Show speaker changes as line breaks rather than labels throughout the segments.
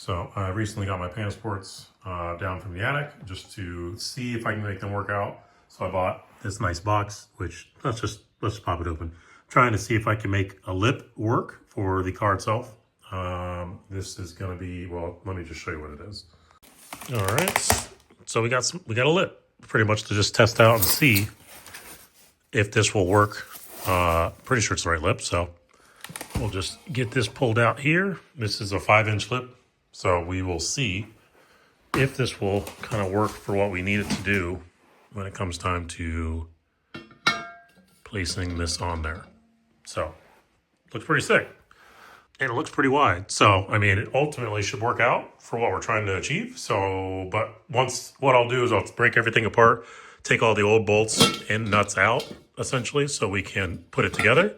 So I recently got my Panasports down from the attic just to see if I can make them work out. So I bought this nice box, which let's just pop it open. Trying to see if I can make a lip work for the car itself. This is gonna be, well, let me just show you what it is. All right, so we got a lip pretty much to just test out and see if this will work. Pretty sure it's the right lip, so we'll just get this pulled out here. This is a 5-inch lip, so we will see if this will kind of work for what we need it to do when it comes time to placing this on there. So, looks pretty sick. And it looks pretty wide. So, I mean, it ultimately should work out for what we're trying to achieve. So, but what I'll do is I'll break everything apart, take all the old bolts and nuts out, essentially, so we can put it together.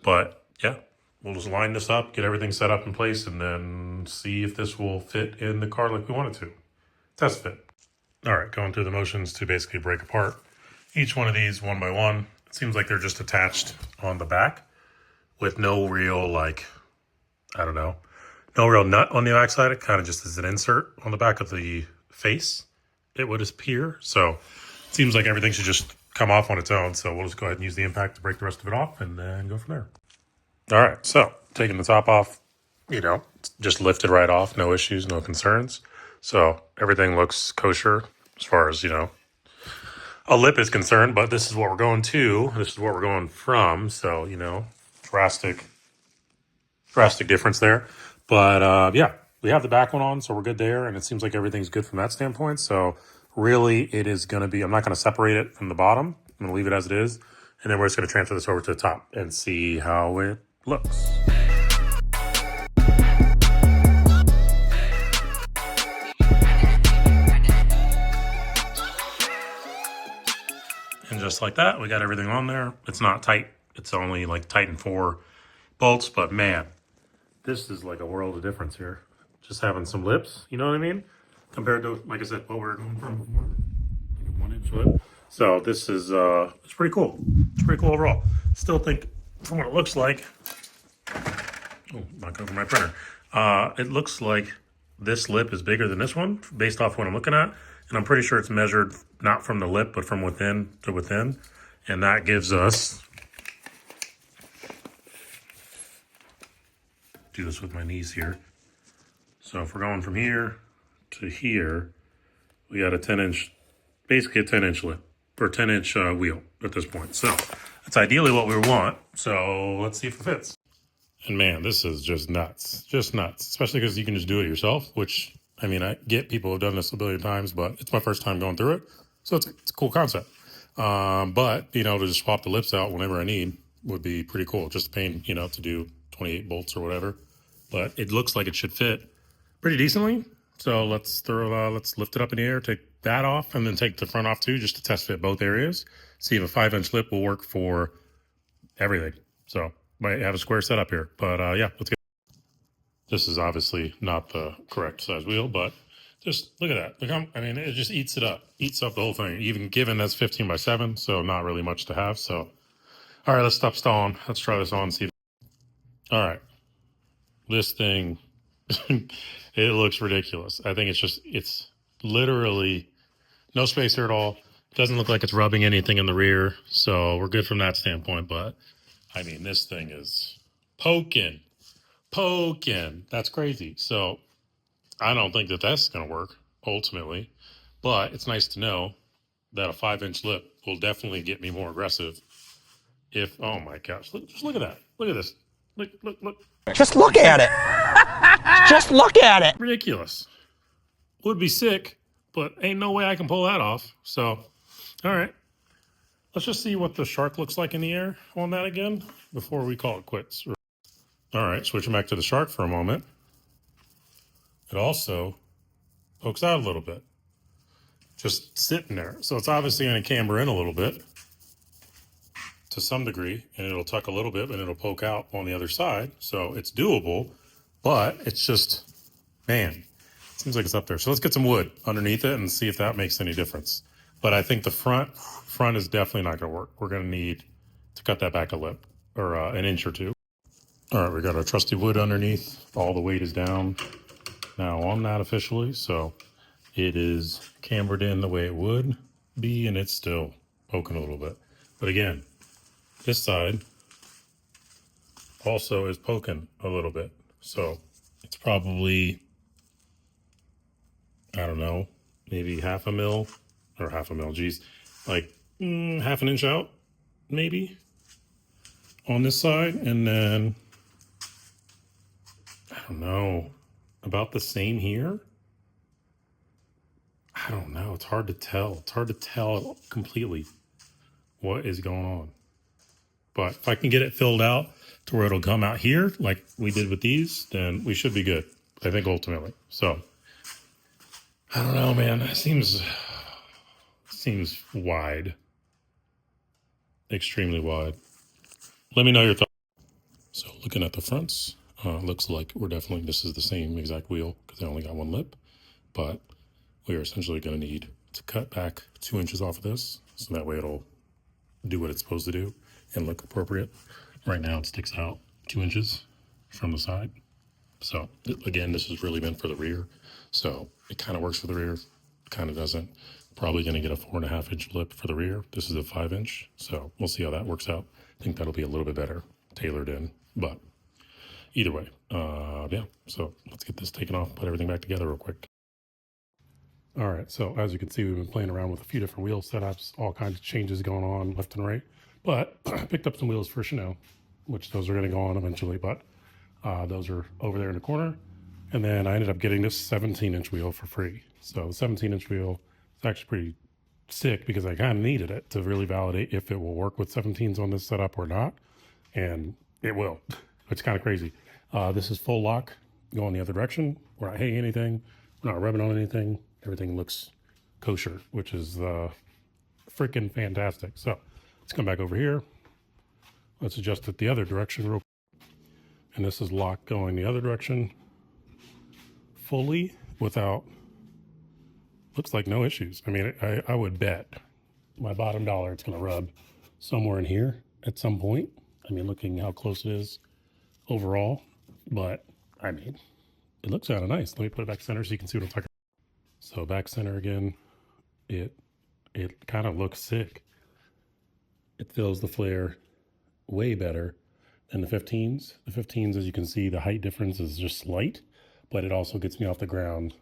But, yeah, we'll just line this up, get everything set up in place, and then see if this will fit in the car like we want it to. Test fit. All right, going through the motions to basically break apart each one of these one by one. It seems like they're just attached on the back with no real, like, I don't know, no real nut on the backside. It kind of just is an insert on the back of the face, it would appear. So it seems like everything should just come off on its own. So we'll just go ahead and use the impact to break the rest of it off and then go from there. All right, so taking the top off, you know, just lifted right off, no issues, no concerns. So everything looks kosher as far as, you know, a lip is concerned, but this is what we're going to, this is what we're going from. So, you know, drastic difference there. But yeah, we have the back one on, so we're good there. And it seems like everything's good from that standpoint. So really it is going to be, I'm not going to separate it from the bottom. I'm going to leave it as it is. And then we're just going to transfer this over to the top and see how it looks. And just like that, we got everything on there. It's not tight. It's only like tightened 4 bolts, but man, this is like a world of difference here. Just having some lips, you know what I mean? Compared to, like I said, what we were going from before, like a 1-inch lip. So this is, it's pretty cool. It's pretty cool overall. Still think from what it looks like, oh, knocked over my printer. It looks like this lip is bigger than this one based off what I'm looking at. And I'm pretty sure it's measured not from the lip, but from within to within. And that gives us, do this with my knees here. So if we're going from here to here, we got a 10-inch, basically a 10-inch lip, or 10-inch wheel at this point. So that's ideally what we want. So let's see if it fits. And man, this is just nuts, especially because you can just do it yourself, which, I mean, I get people have done this a billion times, but it's my first time going through it. So it's a cool concept. But being able to just swap the lips out whenever I need would be pretty cool. Just a pain, you know, to do 28 bolts or whatever. But it looks like it should fit pretty decently. So let's lift it up in the air, take that off, and then take the front off too, just to test fit both areas. See if a 5-inch lip will work for everything. So might have a square setup here, but yeah, let's get. This is obviously not the correct size wheel, but just look at that. Look how, I mean, it just eats up the whole thing. Even given that's 15x7, so not really much to have. So, all right, let's stop stalling. Let's try this on. See. All right. This thing, it looks ridiculous. I think it's literally no space here at all. Doesn't look like it's rubbing anything in the rear. So we're good from that standpoint. But I mean, this thing is poking. That's crazy. So I don't think that that's going to work ultimately. But it's nice to know that a 5-inch lip will definitely get me more aggressive. If, oh my gosh, just look at that. Look at this. Look.
Just look at it. Just look at it.
Ridiculous. Would be sick, but ain't no way I can pull that off. So, all right. Let's just see what the shark looks like in the air on that again before we call it quits. All right, switching back to the shark for a moment. It also pokes out a little bit. Just sitting there. So it's obviously going to camber in a little bit to some degree, and it'll tuck a little bit, and it'll poke out on the other side. So it's doable, but it's just, man, it seems like it's up there. So let's get some wood underneath it and see if that makes any difference. But I think the front is definitely not going to work. We're going to need to cut that back a lip or an inch or two. All right, we got our trusty wood underneath. All the weight is down. now on that officially, so it is cambered in the way it would be, and it's still poking a little bit. But again, this side also is poking a little bit, so it's probably, I don't know, maybe half a mil, geez, like half an inch out, maybe, on this side, and then, I don't know, about the same here. I don't know, it's hard to tell. It's hard to tell completely what is going on. But if I can get it filled out to where it'll come out here, like we did with these, then we should be good, I think, ultimately. So, I don't know, man. It seems wide. Extremely wide. Let me know your thoughts. So, looking at the fronts, looks like this is the same exact wheel because I only got one lip. But we are essentially going to need to cut back 2 inches off of this, so that way it'll do what it's supposed to do and look appropriate. Right now it sticks out 2 inches from the side. So again, this is really meant for the rear. So it kind of works for the rear, kind of doesn't. Probably going to get a 4.5 inch lip for the rear. This is a 5 inch. So we'll see how that works out. I think that'll be a little bit better tailored in, but either way, yeah. So let's get this taken off, put everything back together real quick. All right, so as you can see, we've been playing around with a few different wheel setups, all kinds of changes going on left and right. But I picked up some wheels for Chanel, which those are going to go on eventually, but those are over there in the corner. And then I ended up getting this 17-inch wheel for free. So the 17-inch wheel is actually pretty sick because I kind of needed it to really validate if it will work with 17s on this setup or not. And it will. It's kind of crazy. This is full lock going the other direction. We're not hitting anything. We're not rubbing on anything. Everything looks kosher, which is freaking fantastic. So let's come back over here. Let's adjust it the other direction real quick. And this is lock going the other direction fully without, looks like no issues. I mean, I would bet my bottom dollar it's going to rub somewhere in here at some point. I mean, looking how close it is overall, but I mean, it looks kind of nice. Let me put it back center so you can see what I'm talking about. So back center again, it kind of looks sick. It fills the flare way better than the 15s. The 15s, as you can see, the height difference is just slight, but it also gets me off the ground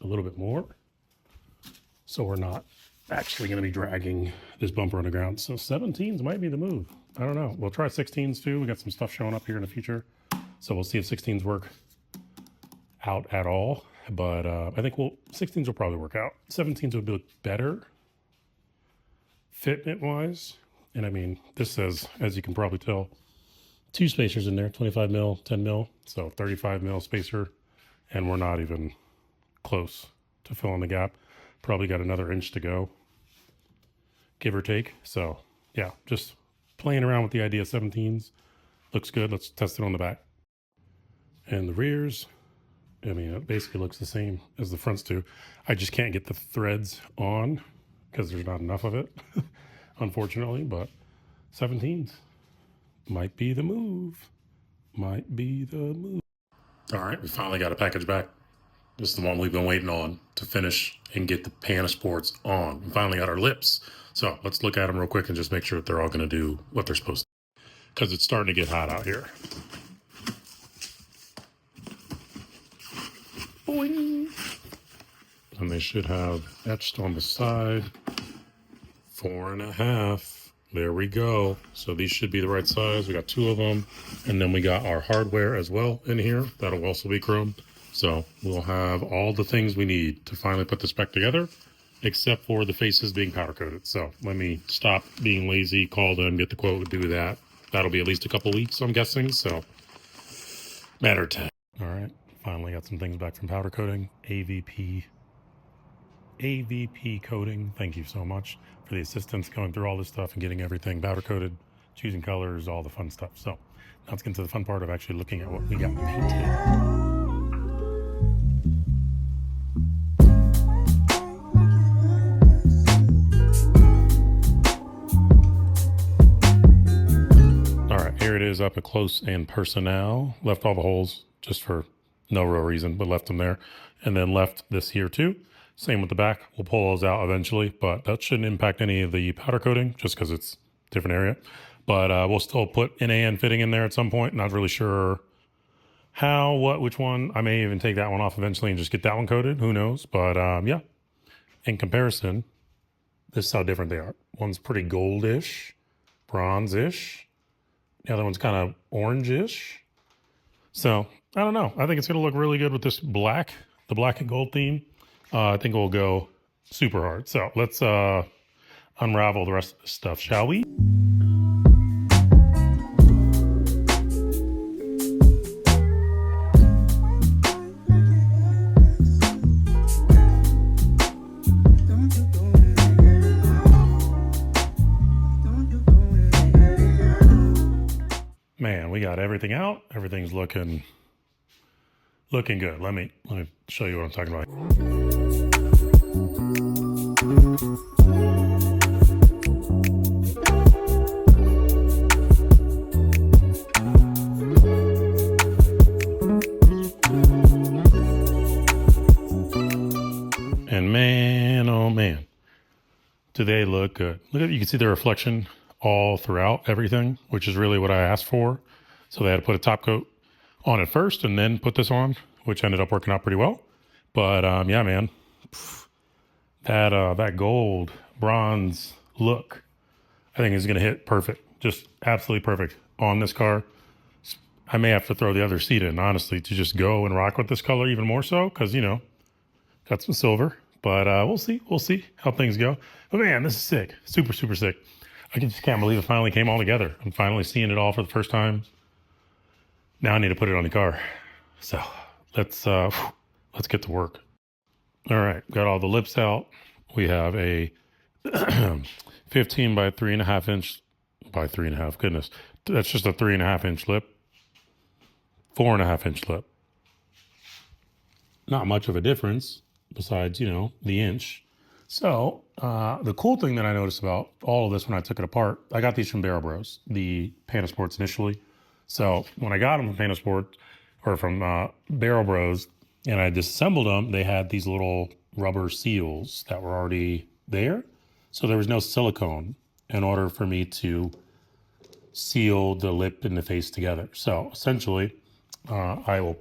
a little bit more. So we're not actually going to be dragging this bumper on the ground. So 17s might be the move. I don't know. We'll try 16s too. We got some stuff showing up here in the future. So we'll see if 16s work out at all. But I think 16s will probably work out. 17s will do better fitment wise. And I mean, this says, as you can probably tell, 2 spacers in there, 25 mil, 10 mil. So 35 mil spacer. And we're not even close to filling the gap. Probably got another inch to go, give or take. So yeah, just playing around with the idea of 17s. Looks good. Let's test it on the back. And the rears, I mean, it basically looks the same as the fronts do. I just can't get the threads on because there's not enough of it, unfortunately. But 17s might be the move. Might be the move. All right, we finally got a package back. This is the one we've been waiting on to finish and get the Panasports on. We finally got our lips. So let's look at them real quick and just make sure that they're all going to do what they're supposed to. Because it's starting to get hot out here. Boing. And they should have etched on the side 4.5. There we go. So these should be the right size. We got 2 of them. And then we got our hardware as well in here. That'll also be chrome. So we'll have all the things we need to finally put this back together, except for the faces being powder coated. So let me stop being lazy, call them, get the quote, do that. That'll be at least a couple weeks, I'm guessing. So matter of time. All right. Finally got some things back from powder coating. AVP coating. Thank you so much for the assistance going through all this stuff and getting everything powder coated, choosing colors, all the fun stuff. So now let's get into the fun part of actually looking at what we got painted. Here it is up at close and personal. Left all the holes just for No real reason, but left them there. And then left this here too. Same with the back. We'll pull those out eventually, but that shouldn't impact any of the powder coating just because it's a different area. But we'll still put an AN fitting in there at some point. Not really sure how, what, which one. I may even take that one off eventually and just get that one coated. Who knows? But yeah, in comparison, this is how different they are. One's pretty goldish, bronze-ish. The other one's kind of orange-ish. So I don't know. I think it's going to look really good with this black, the black and gold theme. I think it will go super hard. So let's unravel the rest of this stuff, shall we? Man, we got everything out. Everything's looking good. Let me show you what I'm talking about. And man, oh man, do they look good. Look at, you can see the reflection all throughout everything, which is really what I asked for. So they had to put a top coat on it first and then put this on, which ended up working out pretty well. But yeah, man, that gold bronze look, I think is going to hit perfect, just absolutely perfect on this car. I may have to throw the other seat in, honestly, to just go and rock with this color even more so, because, you know, got some silver. But we'll see how things go. But man, this is sick, super sick. I just can't believe it finally came all together. I'm finally seeing it all for the first time. Now I need to put it on the car. So let's get to work. All right, got all the lips out. We have a 15 by 3.5 inch by 3.5. Goodness, that's just a 3.5 inch lip. 4.5 inch lip. Not much of a difference besides, you know, the inch. So the cool thing that I noticed about all of this when I took it apart, I got these from Barrel Bros, the Panasports initially. So when I got them from Panasport or from Barrel Bros and I disassembled them, they had these little rubber seals that were already there. So there was no silicone in order for me to seal the lip and the face together. So essentially, I will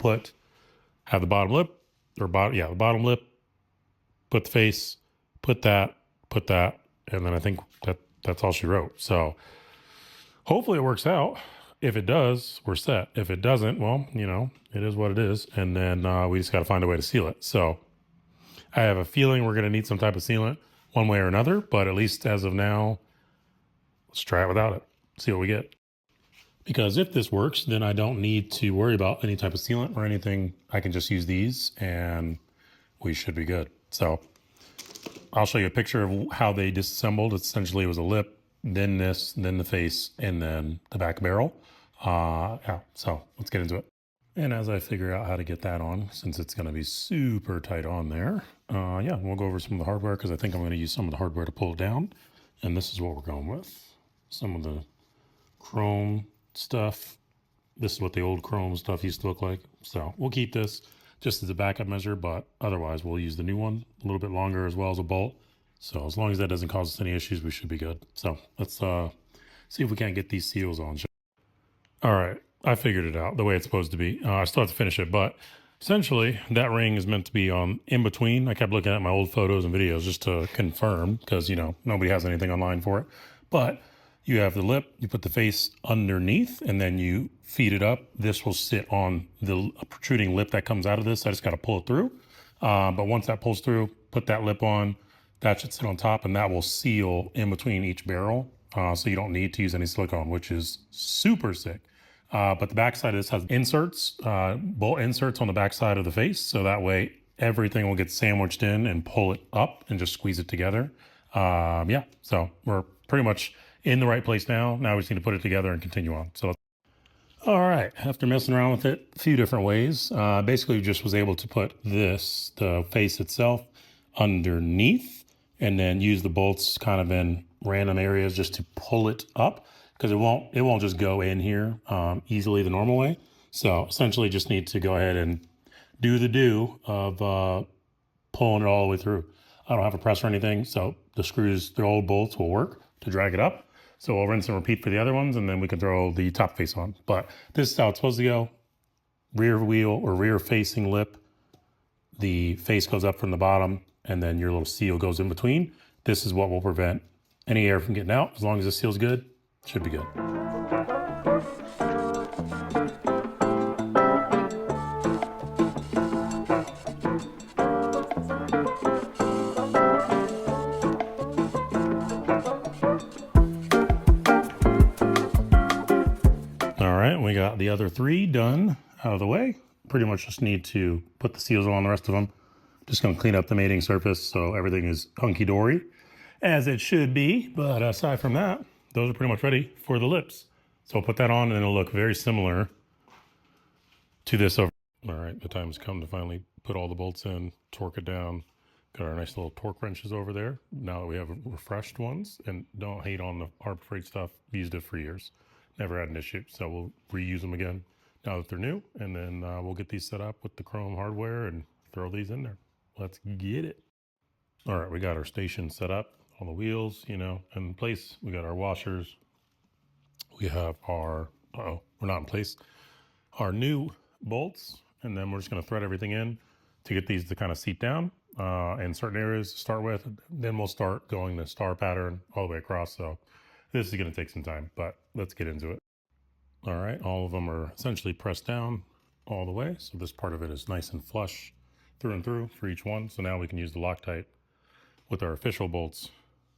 have the bottom lip, the bottom lip, put the face, put that, and then I think that's all she wrote. So hopefully it works out. If it does, we're set. If it doesn't, well, you know, it is what it is. And then we just got to find a way to seal it. So I have a feeling we're going to need some type of sealant one way or another, but at least as of now, let's try it without it, see what we get. Because if this works, then I don't need to worry about any type of sealant or anything. I can just use these and we should be good. So I'll show you a picture of how they disassembled. Essentially, it was a lip, then this, then the face, and then the back barrel. Yeah, so let's get into it. And as I figure out how to get that on, since it's going to be super tight on there, yeah, we'll go over some of the hardware because I think I'm going to use some of the hardware to pull it down. And this is what we're going with. Some of the chrome stuff. This is what the old chrome stuff used to look like. So we'll keep this just as a backup measure, but otherwise we'll use the new one, a little bit longer as well as a bolt. So as long as that doesn't cause us any issues, we should be good. So let's see if we can't get these seals on. All right, I figured it out the way it's supposed to be. I still have to finish it, but essentially that ring is meant to be on in between. I kept looking at my old photos and videos just to confirm because, you know, nobody has anything online for it. But you have the lip, you put the face underneath, and then you feed it up. This will sit on the protruding lip that comes out of this. I just got to pull it through. But once that pulls through, put that lip on. That should sit on top, and that will seal in between each barrel. So you don't need to use any silicone, which is super sick. But the backside of this has inserts, bolt inserts on the backside of the face. So that way everything will get sandwiched in and pull it up and just squeeze it together. Yeah, so we're pretty much in the right place now. Now we just need to put it together and continue on. So, all right, after messing around with it a few different ways, basically just was able to put this, the face itself, underneath and then use the bolts kind of in random areas just to pull it up because it won't just go in here easily the normal way. So essentially just need to go ahead and do the do of pulling it all the way through. I don't have a press or anything, so the screws, the old bolts will work to drag it up. So we'll rinse and repeat for the other ones, and then we can throw the top face on. But this is how it's supposed to go. Rear wheel or rear facing lip. The face goes up from the bottom, and then your little seal goes in between. This is what will prevent any air from getting out. As long as the seal's good, should be good. All right, we got the other three done out of the way. Pretty much just need to put the seals on the rest of them. Just gonna clean up the mating surface so everything is hunky-dory, as it should be. But aside from that, those are pretty much ready for the lips. So I'll put that on and it'll look very similar to this over. All right, the time's come to finally put all the bolts in, torque it down. Got our nice little torque wrenches over there. Now that we have refreshed ones, and don't hate on the Harbor Freight stuff, used it for years. Never had an issue, so we'll reuse them again now that they're new, and then we'll get these set up with the chrome hardware and throw these in there. Let's get it. All right, we got our station set up, all the wheels, you know, in place. We got our washers. We have our, we're not in place, our new bolts, and then we're just gonna thread everything in to get these to kind of seat down in certain areas to start with. Then we'll start going the star pattern all the way across. So this is gonna take some time, but let's get into it. All right, all of them are essentially pressed down all the way. So this part of it is nice and flush through and through for each one. So now we can use the Loctite with our official bolts,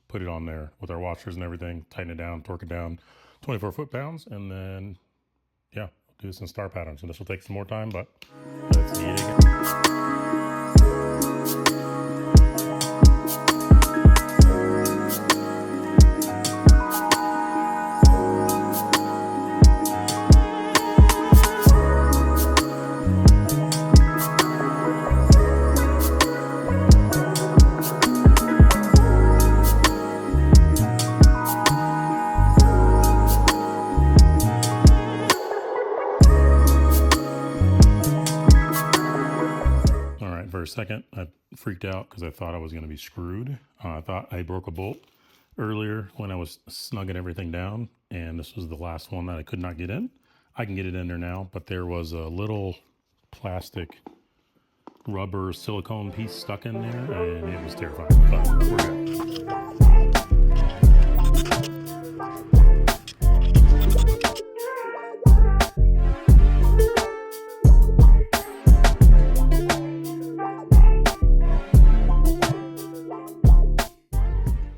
put it on there with our washers and everything, tighten it down, torque it down, 24 foot-pounds, and then, yeah, do this in star patterns. And this will take some more time, but let's get it. For a second, I freaked out because I thought I was going to be screwed. I thought I broke a bolt earlier when I was snugging everything down, and this was the last one that I could not get in. I can get it in there now, but there was a little plastic rubber silicone piece stuck in there, and it was terrifying, but we're good.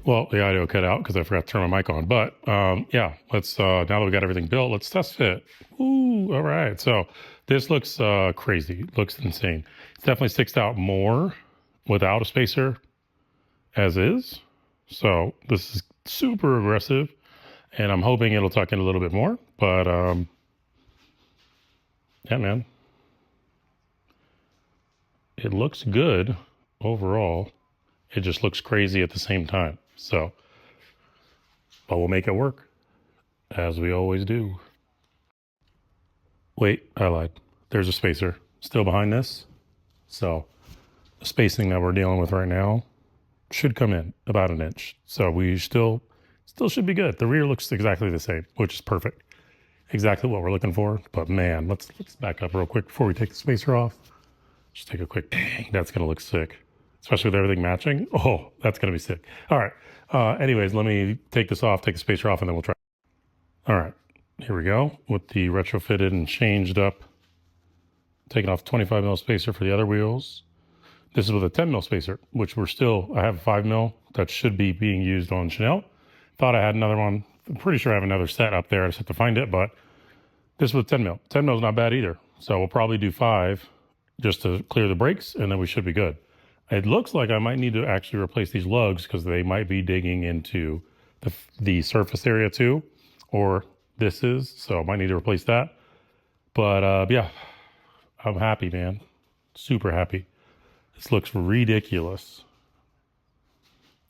Well, the audio cut out because I forgot to turn my mic on. But yeah, let's now that we got everything built, let's test fit. Ooh, all right. So this looks crazy. Looks insane. It definitely sticks out more without a spacer as is. So this is super aggressive, and I'm hoping it'll tuck in a little bit more. But yeah, man, it looks good overall. It just looks crazy at the same time. So, but we'll make it work, as we always do. Wait, I lied. There's a spacer still behind this. So the spacing that we're dealing with right now should come in about an inch. So we still should be good. The rear looks exactly the same, which is perfect. Exactly what we're looking for. But man, let's back up real quick before we take the spacer off. Just take a quick, dang, that's gonna look sick. Especially with everything matching. Oh, that's gonna be sick. All right. Anyways, let me take this off, take the spacer off, and then we'll try. All right, here we go with the retrofitted and changed up. Taking off 25 mil spacer for the other wheels. This is with a 10 mil spacer, which I have a 5 mil that should be being used on Chanel. Thought I had another one. I'm pretty sure I have another set up there. I just have to find it, but this was 10 mil. 10 mil is not bad either. So we'll probably do 5 just to clear the brakes, and then we should be good. It looks like I might need to actually replace these lugs because they might be digging into the surface area too, or this is, so I might need to replace that. But yeah, I'm happy, man. Super happy. This looks ridiculous.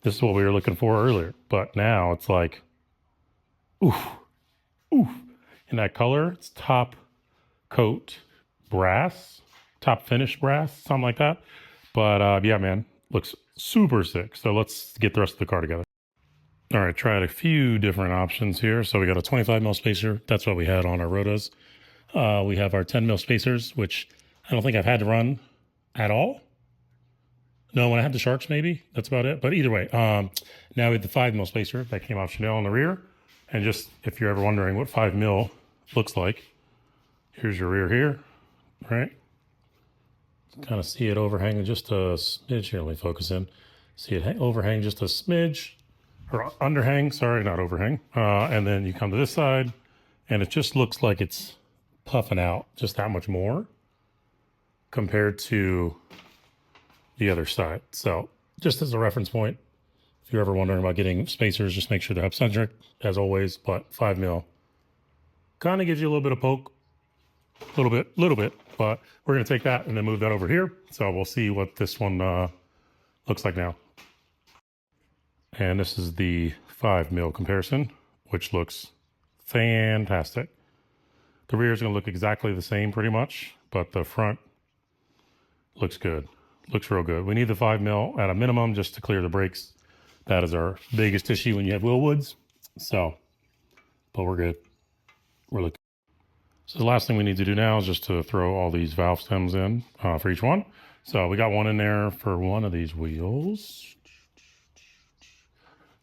This is what we were looking for earlier, but now it's like, oof, oof. In that color, it's top coat brass. top finish brass, something like that. But yeah, man, looks super sick. So let's get the rest of the car together. All right, tried a few different options here. So we got a 25 mil spacer. That's what we had on our rotos. We have our 10 mil spacers, which I don't think I've had to run at all. No, when I had the Sharks, maybe. That's about it. But either way, now we have the 5 mil spacer that came off Chanel in the rear. And just if you're ever wondering what 5 mil looks like, here's your rear here, right? Kind of see it overhanging just a smidge. Here, let me focus in. See it overhang just a smidge, or underhang, sorry, not overhang. And then you come to this side, and it just looks like it's puffing out just that much more compared to the other side. So just as a reference point, if you're ever wondering about getting spacers, just make sure they're hub-centric, as always, but 5 mil kind of gives you a little bit of poke, little bit, but we're going to take that and then move that over here. So we'll see what this one looks like now. And this is the 5 mil comparison, which looks fantastic. The rear is going to look exactly the same pretty much, but the front looks good. Looks real good. We need the 5 mil at a minimum just to clear the brakes. That is our biggest issue when you have wheel woods. So, but we're good. We're looking. So the last thing we need to do now is just to throw all these valve stems in for each one. So we got one in there for one of these wheels.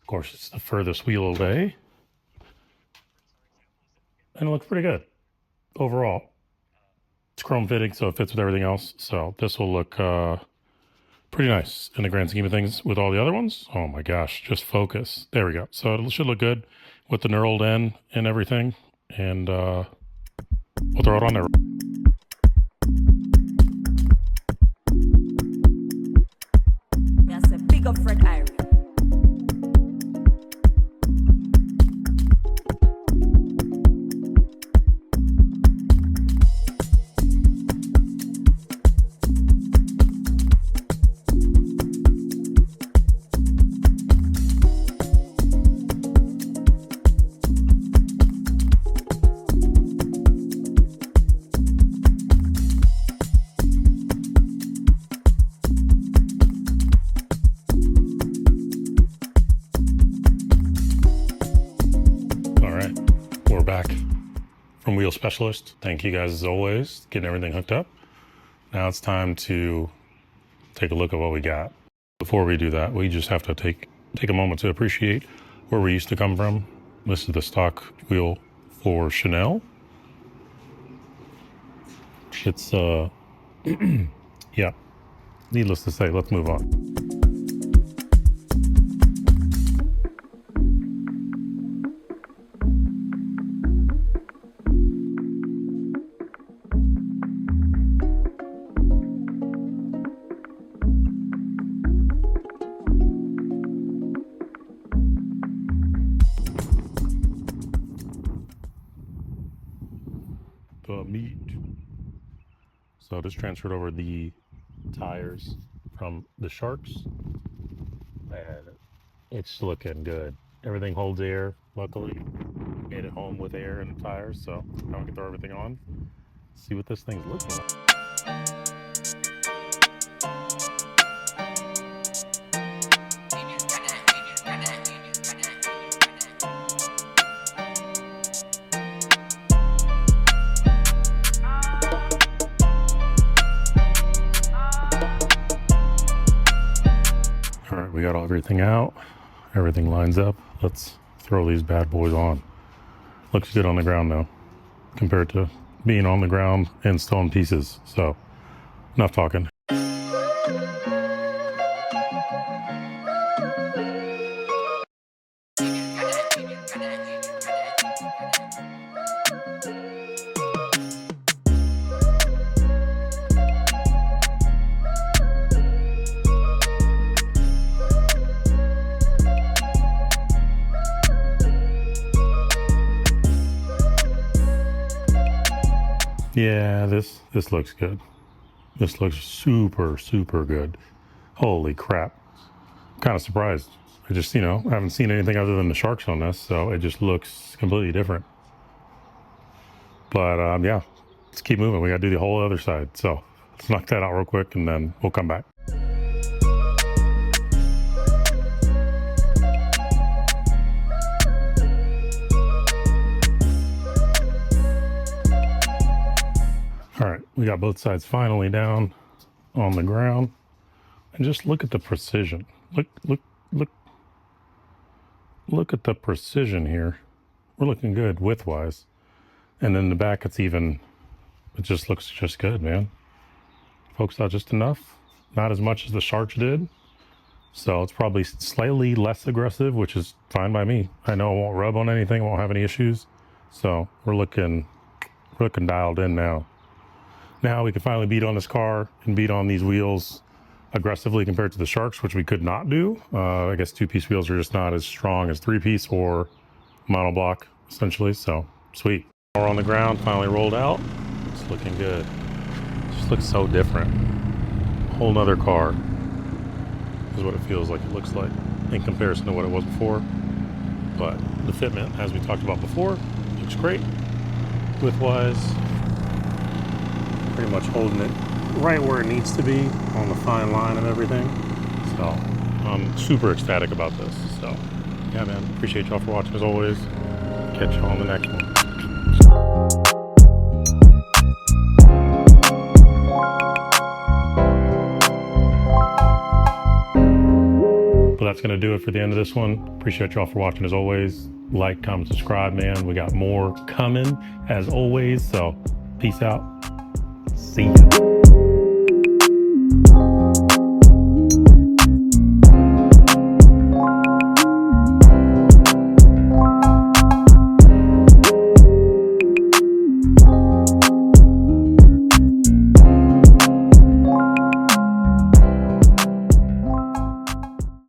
Of course, it's the furthest wheel away. And it looks pretty good overall. It's chrome fitting, so it fits with everything else. So this will look pretty nice in the grand scheme of things with all the other ones. Oh my gosh, just focus. There we go. So it should look good with the knurled end and everything. And we'll throw it on there.
That's a big up Fred Irie.
Back from Wheel Specialist. Thank you guys as always, getting everything hooked up. Now it's time to take a look at what we got. Before we do that, we just have to take a moment to appreciate where we used to come from. This is the stock wheel for Chanel. It's yeah, needless to say, let's move on. The meat. So just transferred over the tires from the Sharks, and it's looking good. Everything holds air. Luckily, made it home with air in the tires, so now we can throw everything on. See what this thing's looking like. All right, we got everything out. Everything lines up. Let's throw these bad boys on. Looks good on the ground though, compared to being on the ground and still in pieces. So, enough talking. Yeah, this looks good. This looks super, super good. Holy crap. I'm kind of surprised. I just, I haven't seen anything other than the Sharks on this, so it just looks completely different. But yeah, let's keep moving. We got to do the whole other side. So Let's knock that out real quick and then we'll come back. All right, we got both sides finally down on the ground. And just look at the precision. Look at the precision here. We're looking good width-wise. And then the back, it just looks just good, man. Focused out just enough. Not as much as the Sharks did. So it's probably slightly less aggressive, which is fine by me. I know it won't rub on anything, won't have any issues. So we're looking dialed in now. Now we can finally beat on this car and beat on these wheels aggressively compared to the Sharks, which we could not do. I guess 2-piece wheels are just not as strong as 3-piece or monoblock, essentially. So sweet. We're on the ground, finally rolled out. It's looking good. It just looks so different. Whole nother car is what it feels like. It looks like in comparison to what it was before. But the fitment, as we talked about before, looks great. Width-wise, pretty much holding it right where it needs to be on the fine line of everything. So I'm super ecstatic about this. So yeah, man, appreciate y'all for watching as always. Catch y'all on the next one. But that's gonna do it for the end of this one. Appreciate y'all for watching as always. Like, comment, subscribe, man. We got more coming as always. So peace out. See ya.